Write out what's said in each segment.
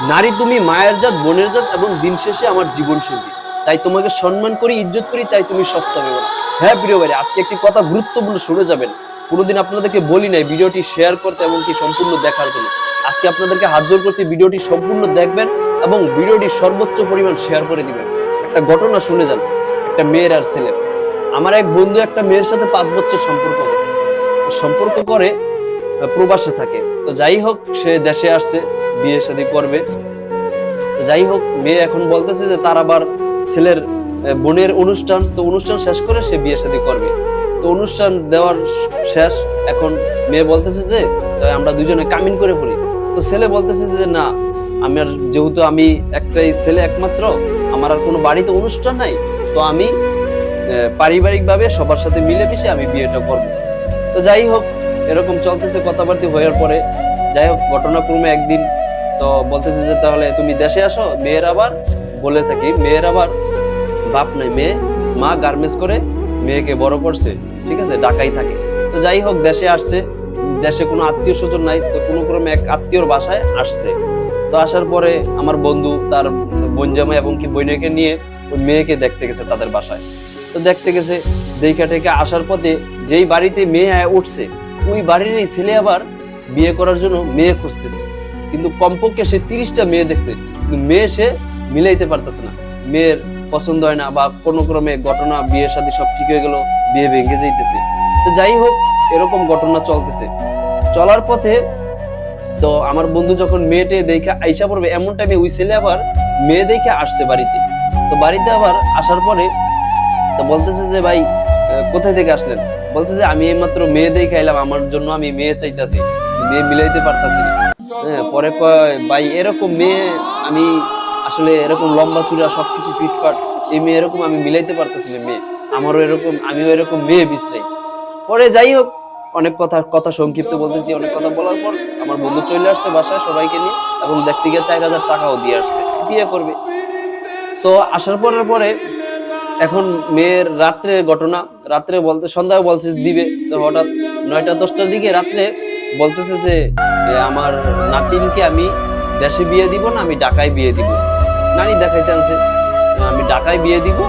নারী তুমি মায়ের জাত, বোনের জাত এবং দিন শেষে আমার জীবন সঙ্গী। তাই তোমাকে সম্মান করি, ইজ্জত করি, তাই তুমি সস্তা ভেবো না। হ্যাঁ প্রিয় ভাই, আজকে একটি কথা গুরুত্বপূর্ণ শুনে যাবেন। কোনোদিন আপনাদেরকে বলি নাই ভিডিওটি শেয়ার করতে এবং কি সম্পূর্ণ দেখার জন্য। আজকে আপনাদেরকে হাত জোর করছি, ভিডিওটি সম্পূর্ণ দেখবেন এবং ভিডিওটি সর্বোচ্চ পরিমাণ শেয়ার করে দিবেন। একটা ঘটনা শুনে যান, একটা মেয়ের আর ছেলের। আমার এক বন্ধু একটা মেয়ের সাথে 5 বছর সম্পর্ক করে প্রবাসে থাকে। তো যাই হোক, সে দেশে আসছে, বিয়ে শাদী করবে। তো যাই হোক, মেয়ে এখন বলতেছে যে তার আবার ছেলের বোনের অনুষ্ঠান, তো অনুষ্ঠান শেষ করে সে বিয়ে শাদী করবে। তো অনুষ্ঠান দেওয়ার শেষ, এখন মেয়ে বলতেছে যে আমরা দুজনে কামিন করে পড়ি। তো ছেলে বলতেছে যে না, আমার যেহেতু আমি একটাই ছেলে একমাত্র, আমার আর কোনো বাড়িতে অনুষ্ঠান নাই, তো আমি পারিবারিক ভাবে সবার সাথে মিলেমিশে আমি বিয়েটা করব। তো যাই হোক, এরকম চলতেছে কথাবার্তা হওয়ার পরে, যাই হোক ঘটনাক্রমে একদিন তো বলতেছে যে তাহলে তুমি দেশে আসো। মেয়ের আবার বলে থাকি, মেয়ের আবার বাপ নাই, মেয়ে মা গার্মেন্টস করে মেয়েকে বড় করছে, ঠিক আছে, ঢাকায় থাকে। তো যাই হোক, দেশে আসছে, দেশে কোনো আত্মীয় স্বজন নাই, তো কোনো ক্রমে এক আত্মীয়র বাসায় আসছে। তো আসার পরে আমার বন্ধু তার বোন জামাই এবং কি বোনকে নিয়ে ওই মেয়েকে দেখতে গেছে তাদের বাসায়। তো দেখতে গেছে, দেখা টেকে আসার পথে যেই বাড়িতে মেয়ে উঠছে, ওই বাড়ির এই ছেলে আবার বিয়ে করার জন্য মেয়ে খুঁজতেছে। কিন্তু কমপক্ষে সে 30টা মেয়ে দেখছে, কিন্তু মেয়ে সে মিলাইতে পারতেছে না। মেয়ের পছন্দ হয় না, বা কোনো ক্রমে ঘটনা, বিয়ে শাদী সব ঠিক হয়ে গেল, বিয়ে ভেঙে যাইতেছে। তো যাই হোক, এরকম ঘটনা চলতেছে। চলার পথে তো আমার বন্ধু যখন মেয়েটে দেখে আইসা পড়বে, এমন টাইমে ওই ছেলে আবার মেয়ে দেখে আসছে বাড়িতে। তো বাড়িতে আবার আসার পরে তো বলতেছে যে ভাই কোথায় থেকে আসলেন? বলছে যে আমি এইমাত্র মেয়ে দেখে এলাম, আমার জন্য আমি মেয়ে চাইতাছি, মেয়ে মিলাইতে পারতাছি না। হ্যাঁ, পরে কয় ভাই এরকম মেয়ে আমি আসলে এরকম লম্বা চূড়া সবকিছু ফিটফাট, এই মেয়ে এরকম আমি মিলাইতে পারতেছি না, মেয়ে আমারও এরকম, আমিও এরকম মেয়ে বিশ্রাই। পরে যাই হোক, অনেক কথা সংক্ষিপ্ত বলতেছি, অনেক কথা বলার পর আমার বন্ধু চলে আসছে বাসায় সবাইকে নিয়ে, এবং দেখতে গিয়ে 4000 টাকাও দিয়ে আসছে, বিয়ে করবে। তো আসার পরে এখন মেয়ের রাত্রে ঘটনা, রাত্রে বলতে সন্ধ্যায় বলছে দিবে, তো হঠাৎ 9টা-10টার দিকে রাত্রে বলতেছে যে আমার নাতিনকে আমি দেশে বিয়ে দিব না, আমি ঢাকায় বিয়ে দিব। নানি দেখাইতে আনছে, আমি ঢাকায় বিয়ে দিব,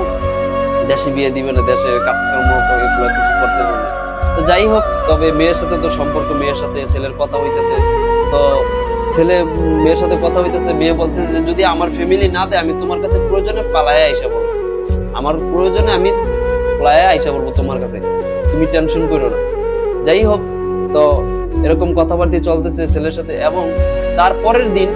দেশে বিয়ে দিবে না, দেশে কাজকর্ম এগুলো কিছু করতে পারবে। তো যাই হোক, তবে মেয়ের সাথে তো সম্পর্ক, মেয়ের সাথে ছেলের কথা হইতেছে। তো ছেলে মেয়ের সাথে কথা হইতেছে, মেয়ে বলতেছে যে যদি আমার ফ্যামিলি না দেয়, আমি তোমার কাছে প্রয়োজনে পালায় আইসা বলবো, আমার প্রয়োজনে আমি পালায় আইসা বলবো তোমার কাছে, তুমি টেনশন করো না। যাই হোক, তো এরকম কথাবার্তা চলতেছে ছেলের সাথে। এবং তারপরের দিন